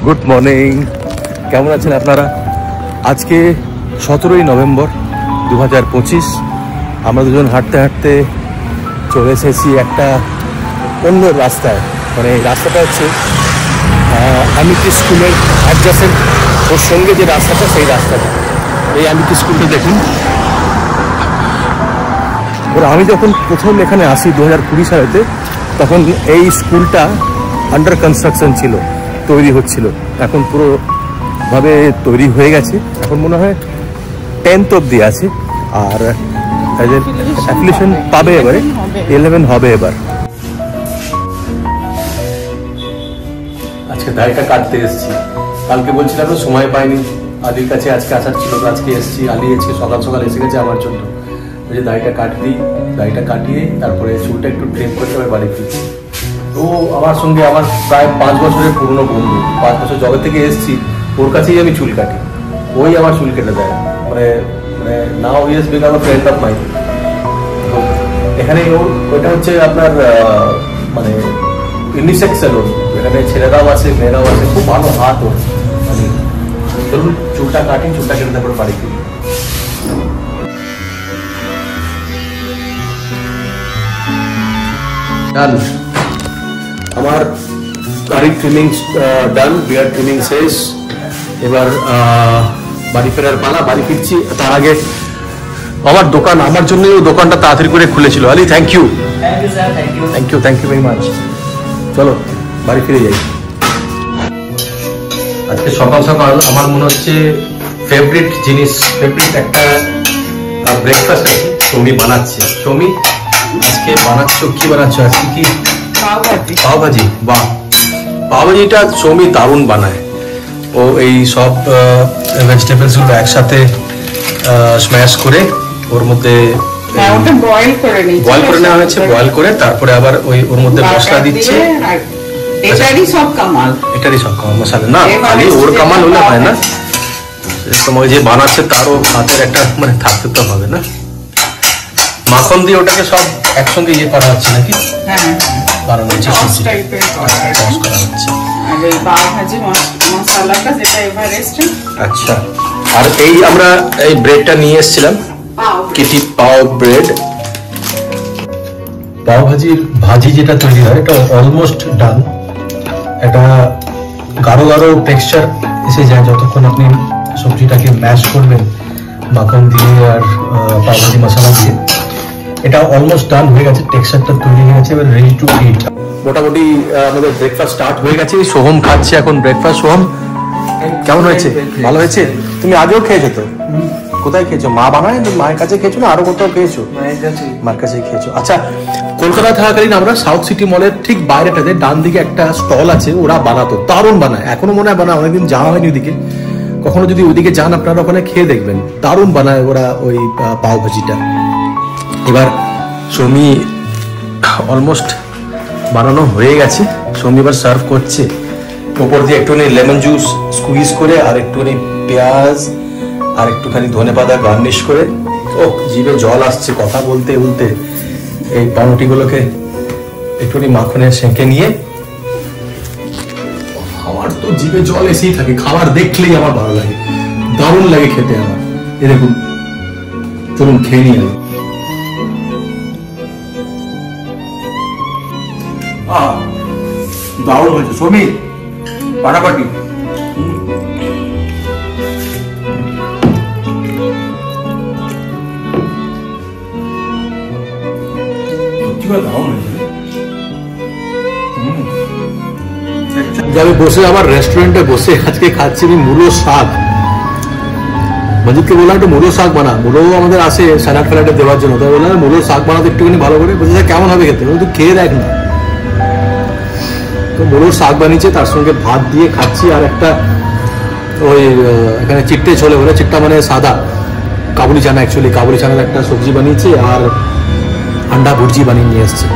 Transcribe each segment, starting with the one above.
Good morning, কেমন আছেন আপনারা? আজকে 17ই নভেম্বর 2025। আমরা দুজন হাঁটতে হাঁটতে চলে এসেছি একটা অন্য রাস্তায়। মানে এই রাস্তাটা হচ্ছে আমিটি স্কুলের অ্যাডজাসেন্ট, ওর সঙ্গে যে রাস্তাটা সেই রাস্তাটা। এই আমিটি স্কুলটা দেখুন। আমি যখন প্রথম এখানে আসি 2020 সালেতে, তখন এই স্কুলটা আন্ডার কনস্ট্রাকশন ছিল, তৈরি হচ্ছিল। এখন পুরোভাবে তৈরি হয়ে গেছে। এখন মনে হয় 10th অবধি আছে, আর অ্যাপ্লিকেশন পাবে এবারে 11 হবে এবার। আজকে দাড়িটা কাটতে এসেছি। কালকে বলছিলাম তো সময় পাইনি, আলির কাছে আজকে আসার ছিল, আজকে এসেছি। আলি আজকে সকাল সকাল এসে গেছে আমার জন্য। যে দাড়িটা কাটবি, দাড়িটা কাটিয়ে তারপরে চুলটা একটু ট্রিম করতে হবে, বাড়ি ফিরছি। তো আমার সঙ্গে আমার প্রায় 5 বছরের পুরনো বন্ধু, 5 বছর জবে থেকে এসেছি, ওর কাছেই আমি চুল কাটি। ওই আমার চুল কেটে দেয়। মানে মানে now he has become a friend of mine. এখানে ওটা হচ্ছে আপনার মানে ইউনিসেক্স সেলুন, এখানে ছেলেরাও আছে মেয়েরাও আছে, খুব ভালো হাত ওর। মানে চলুন চুলটা কাটি, চুলটা কেটে তারপরে বাড়ি ফিরি। ডান, আমার দাড়ির ট্রিমিং ডান, বিয়ার ট্রিমিং শেষ। এবার বাড়ি ফেরার পালা। বাড়ি ফিরছি, তার আগে আমার দোকান, আমার জন্যই ও দোকানটা তাড়াতাড়ি করে খুলেছিল। Ali, thank you thank you very much. চলো বাড়ি ফিরে যাই। আজকে সকাল সকাল আমার মনে হচ্ছে ফেভারিট জিনিস, ফেভারিট একটা ব্রেকফাস্ট আছে, সৌমি বানাচ্ছে। সৌমি, আজকে বানাচ্ছ কি? বানাচ্ছ আজকে কি? পাওভাজি। বাহ, পাওভাজিটা সৌমি দারুণ বানায়। ও এই সব ভেজিটেবলস গুলো একসাথে স্ম্যাশ করে ওর মধ্যে বয়েল করে নেওয়া হয়েছে, বয়েল করে তারপরে আবার ওর মধ্যে মশলা দিচ্ছে। এটারই সব কামাল মশলা না, খালি ওর কামাল হলে হয় না, তোমাকে যে বানাচ্ছে তারও হাতের একটা মানে থাকতে তো হবে না। মাখন দিয়ে ওটাকে সব একসঙ্গে ইয়ে করা হচ্ছে নাকি? বানানো হচ্ছে, আচ্ছা। আর এই আমরা এই ব্রেডটা নিয়ে এসেছিলাম, কিটি পাও ব্রেড। পাও ভাজি যেটা তৈরি হয় এটা অলমোস্ট ডান। এটা গাঢ় গাঢ় টেক্সচার এসে যায় যতক্ষণ আপনি সবজিটাকে ম্যাশ করবেন মাখন দিয়ে আর পাওভাজি মশলা দিয়ে। এটা অলমোস্ট ডান হয়ে গেছে, টেক্সচারটা তৈরি হয়ে গেছে, এবার রেডি টু ইট। মোটামুটি আমাদের ব্রেকফাস্ট স্টার্ট হয়ে গেছে। সোহম খাচ্ছে এখন ব্রেকফাস্ট। সোহম, কেমন হয়েছে? ভালো হয়েছে? তুমি আগেও খেয়েছো তো? কোথায় খেয়েছো? মা বানায়? মায়ের কাছে খেয়েছো না আরো কোথাও খেয়েছো? মায়ের কাছে খেয়েছো। আচ্ছা, কলকাতায় থাকাকালীন আমরা সাউথ সিটি মলের ঠিক বাইরেটাতে ডান দিকে একটা স্টল আছে, ওরা বানাতো, দারুণ বানায়। এখনো মনে হয় বানায়, অনেকদিন যাওয়া হয়নি ওদিকে। কখনো যদি ওইদিকে যান আপনারা ওখানে খেয়ে দেখবেন, দারুণ বানায় ওরা ওই পাও ভাজিটা। এবার সৌমি অলমোস্ট বানানো হয়ে গেছে, সৌমি এবার সার্ভ করছে। উপর দিয়ে একটুখানি লেমন জুস স্কুইজ করে আর একটুখানি পেঁয়াজ আর একটুখানি ধনেপাতা গার্নিশ করে। ও, জিভে জল আসছে কথা বলতে বলতে। এই পাউরুটিগুলোকে একটুখানি মাখনে সেঁকে নিয়ে, আমার তো জিভে জল এসেই থাকে, খাবার দেখলেই আমার ভালো লাগে, দারুণ লাগে খেতে আমার। এ দেখুন, চলুন খেয়ে নিয়ে। দারুণ হয়েছে সৌমি, পাটাপাটি। আমি বসে আবার রেস্টুরেন্টে বসে আজকে খাচ্ছি আমি মূলো শাক। মজিদকে বললাম একটু মূলো শাক বানা, মূলো আমাদের আসে স্যালাড ফ্যালাডে দেওয়ার জন্য, তাই বললাম মূলো শাক বানাতে একটুখানি ভালো করে। বলছে কেমন হবে খেতে? তুই খেয়ে দেখ না। তো মূলোর শাক বানিয়েছে, তার সঙ্গে ভাত দিয়ে খাচ্ছি। আর একটা ওই এখানে চিট্টে ছোলে বলে, চিট্টা মানে সাদা, কাবুলি চানা, অ্যাকচুয়ালি কাবুলি চানার একটা সবজি বানিয়েছে আর আন্ডা ভুর্জি বানিয়ে নিয়ে এসছে।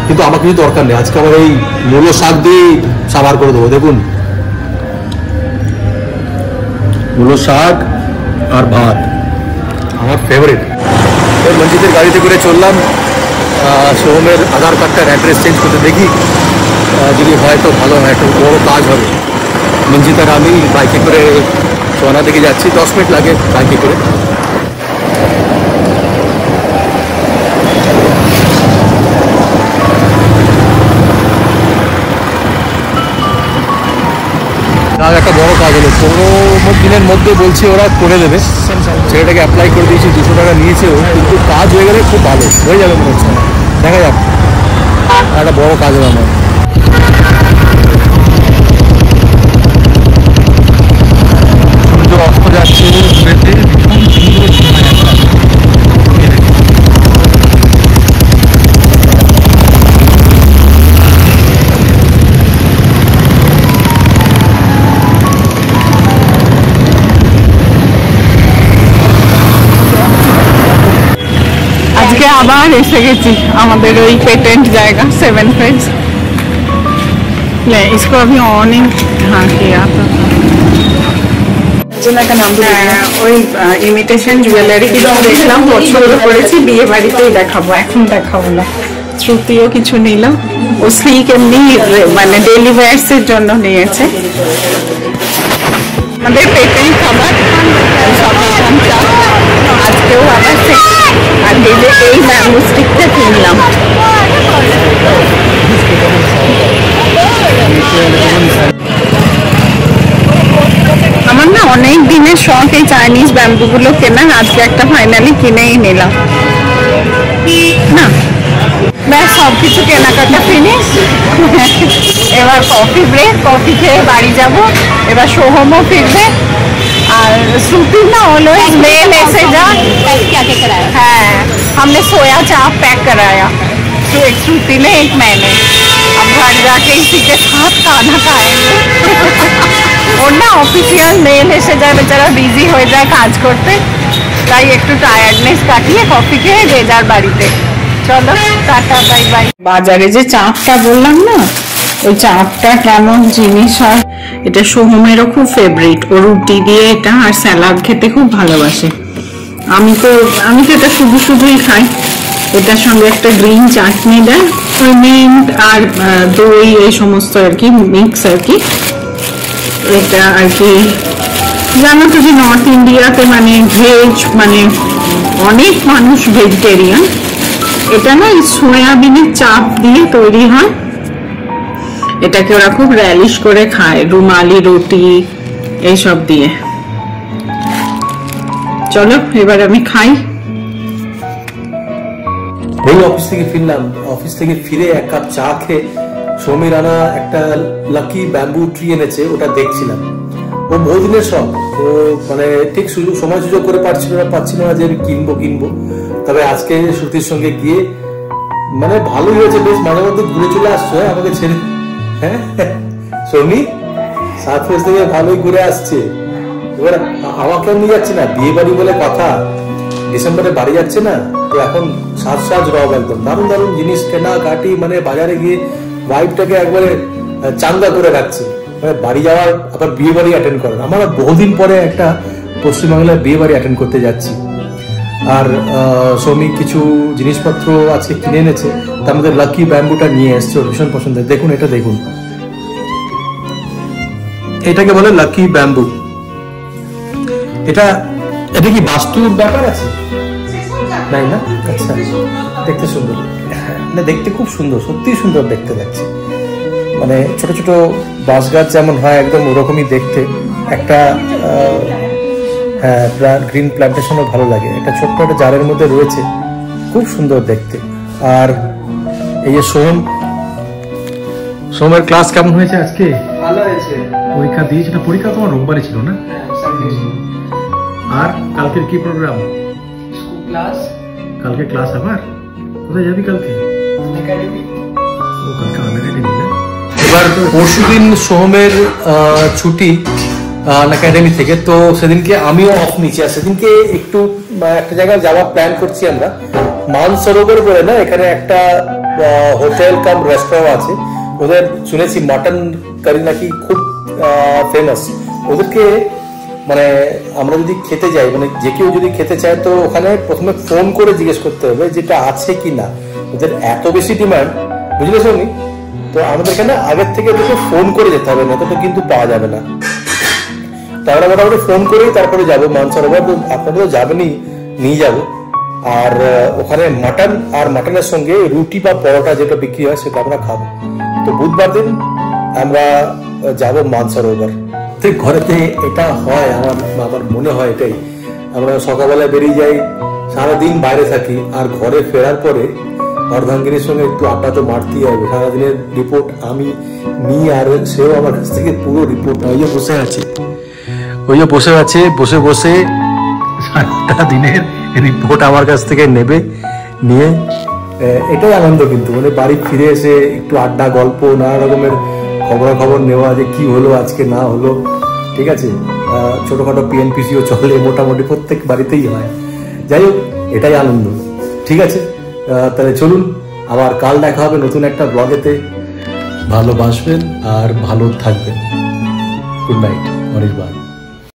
কিন্তু আমার কিছু দরকার নেই, আজকে আমার এই মূলো শাক দিয়ে সাবার করে দেবো। দেখুন, মূলো শাক আর ভাত আমার ফেভারিট। মঞ্জিতের গাড়িতে করে চললাম সোহমের আধার কার্ডটার অ্যাড্রেস চেঞ্জ করতে, দেখি যদি হয় তো ভালো হয়, একটা বড় কাজ হবে। মঞ্জিত আর আমি বাইকে করে সোনা দিকে যাচ্ছি, 10 মিনিট লাগে বাইকে করে। আর একটা বড় কাজ হলো, 15 দিনের মধ্যে বলছে ওরা করে দেবে, ছেলেটাকে অ্যাপ্লাই করে দিয়েছি, 200 টাকা নিয়েছে ও, কিন্তু কাজ হয়ে গেলে খুব ভালো হয়ে যাবে মনে হচ্ছে, দেখা যাক। একটা বড় কাজ হলো আমার। সূর্য অস্ত যাচ্ছে দূরেতে, ভীষণ সুন্দর সময় একটা। আজকে আবার এসে গেছি আমাদের ওই পেটেন্ট জায়গা 7 फेज। इसको अभी ऑनिंग हाँ किया ওই ইমিটেশন জুয়েলারি কিছু দেখলাম, পছন্দ করেছি, বিয়ে বাড়িতেই দেখাবো, এখন দেখাবো না। শ্রুতিও কিছু নিল, ও স্লিক এমনি মানে ডেলি ওয়্যার্স এর জন্য নিয়েছে। আমাদের পেটেন্ট খাবার আজকেও আবার আর এই ব্যাম্বু স্টিকটা কিনলাম। আমার না অনেক দিনের শখ এই চাইনিজ ব্যাম্বুগুলো কেনার, আজকে একটা ফাইনালি কিনেই নিলাম। না ব্যাস সব কিছু কেনাকাটা ফিনিশ, এবার কফি ব্রেক, কফি খেয়ে বাড়ি যাব। এবার সোহমও ফিরবে। और श्रुति ना ऑलवेज मेल ऐसे जा क्या कराया। हाँ हमने सोया चाप पैक कराया, तो एक श्रुति ने एक मैंने। अब घर जाके इसी के साथ खाना खाएंगे। और ना ऑफिशियल मेल ऐसे जाए, बेचारा बिजी हो जाए काज करते, তাই একটু টায়ার্ডনেস কাটিয়ে কফি খেয়ে যে যার বাড়িতে। চলো টাটা বাই বাই। বাজারে যে চাপটা বললাম না, ওই চাপটা কেমন জিনিস হয়, এটা সোহমেরও খুব ফেভারিট, ও রুটি দিয়ে এটা আর স্যালাড খেতে খুব ভালোবাসে। আমি তো এটা শুধুই খাই, এটার সঙ্গে একটা গ্রিন চাটনি দেয়, ওই মিন্ট আর দই এই সমস্ত আর কি মিক্স আর কি। এটা আর কি জানো তো যে নর্থ ইন্ডিয়াতে মানে ভেজ মানে অনেক মানুষ ভেজিটেরিয়ান। এটা না সয়াবিনের চাপ দিয়ে তৈরি হয়, এটাকে ওরা খুব র্যালিশ করে খায় রুমালি রুটি এইসব দিয়ে। চলো এবার আমি খাই। এই অফিস থেকে ফিরলাম, অফিস থেকে ফিরে এক কাপ চা খেয়ে সমীর আনা একটা লাকি ব্যাম্বু ট্রি এনেছে, ওটা দেখছিলাম। ও বহুদিনের শখ, ও মানে ঠিক সময় সুযোগ করে পাচ্ছিল না যে আমি কিনবো। তবে আজকে শ্রুতির সঙ্গে গিয়ে মানে ভালোই হয়েছে, বেশ মাঝে মধ্যে ঘুরে চলে আসছো আমাকে ছেড়ে। হ্যাঁ সমী সাত ফেজ থেকে ভালোই ঘুরে আসছে। এবার আমাকে নিয়ে যাচ্ছে না, বিয়ে বাড়ি বলে কথা, ডিসেম্বরে বাড়ি যাচ্ছে না, তো এখন সাজ রব একদম দারুণ দারুণ জিনিস কেনাকাটি, মানে বাজারে গিয়ে ওয়াইফটাকে একবারে চাঙ্গা করে রাখছে, মানে বাড়ি যাওয়ার আবার বিয়ে বাড়ি অ্যাটেন্ড করেন। আমরা বহুদিন পরে একটা পশ্চিমবাংলার বিয়ে বাড়ি অ্যাটেন্ড করতে যাচ্ছি। আর শ্রমিক কিছু জিনিসপত্র আজকে কিনে এনেছে, তার মধ্যে লাকি ব্যাম্বুটা নিয়ে এসছে, ওর ভীষণ পছন্দের। দেখুন এটা দেখুন, এটাকে বলে লাকি ব্যাম্বু। এটা কি বাস্তুর ব্যাপার আছে? নাই না? আচ্ছা দেখতে সুন্দর, না দেখতে খুব সুন্দর, সত্যি সুন্দর দেখতে লাগছে। মানে ছোট ছোট বাঁশ গাছ যেমন হয় একদম ওরকমই দেখতে। একটা হ্যাঁ গ্রিন প্ল্যান্টেশনও ভালো লাগে। একটা ছোট্ট একটা জারের মধ্যে রয়েছে, খুব সুন্দর দেখতে। আর এই যে সোমের ক্লাস কেমন হয়েছে আজকে? ভালো হয়েছে। পরীক্ষা দিয়েছিল? পরীক্ষা তোমার রোববারে ছিল না? আর কালকের কি প্রোগ্রাম? ক্লাস। কালকে ক্লাস আবার? কোথায় যাবি কালকে? একাডেমি। ও কালকে একাডেমি না? এবার পরশুদিন সোহমের ছুটি একাডেমি থেকে, তো সেদিনকে আমিও অফ নিচ্ছি। আর সেদিনকে একটু একটা জায়গায় যাওয়ার প্ল্যান করছি আমরা, মানসরোবর বলে না, এখানে একটা হোটেল কাম রেস্টুরেন্ট আছে, ওদের শুনেছি মাটন কারি নাকি খুব ফেমাস। ওদেরকে মানে আমরা যদি খেতে যাই, মানে যে কেউ যদি খেতে চায়, তো ওখানে প্রথমে ফোন করে জিজ্ঞেস করতে হবে যেটা আছে কি না। ওদের এত বেশি ডিমান্ড, বুঝলে শুনি, তো আমাদের এখানে আগের থেকে দেখে ফোন করে যেতে হবে, নয়তো তো কিন্তু পাওয়া যাবে না। তো আমরা মোটামুটি ফোন করেই তারপরে যাবো মানসরোবর। তো আপনারা তো যাবেনই, নিয়ে যাবো। আর ওখানে মাটন আর মাটনের সঙ্গে রুটি বা পরোটা যেটা বিক্রি হয় সেটা আমরা খাবো। তো বুধবার দিন আমরা যাবো মানসরোবর। ঘরেতে এটা হয়, আমার মনে হয় এটাই, আমরা সকালবেলা বেরিয়ে যাই, সারাদিন বাইরে থাকি, আর ঘরে ফেরার পরে অর্ধাঙ্গিনীর সঙ্গে একটু আড্ডা তো মারতেই হবে। সারাদিনের রিপোর্ট আমি নিই, আর সেও আমার কাছ থেকে পুরো রিপোর্ট বসে আছে, বসে বসে সারাটা দিনের রিপোর্ট আমার কাছ থেকে নেবে, নিয়ে এটাই আনন্দ। কিন্তু মানে বাড়ি ফিরে এসে একটু আড্ডা, গল্প, নানা রকমের খবরাখবর নেওয়া, যে কি হলো আজকে না হলো, ঠিক আছে। ছোটখাটো পিএনপিসিও চলে, মোটামুটি প্রত্যেক বাড়িতেই হয়। যাই হোক, এটাই আনন্দ। ঠিক আছে, তাহলে চলুন, আবার কাল দেখা হবে নতুন একটা ব্লগেতে। ভালোবাসবেন আর ভালো থাকবেন। Good night, Anirban.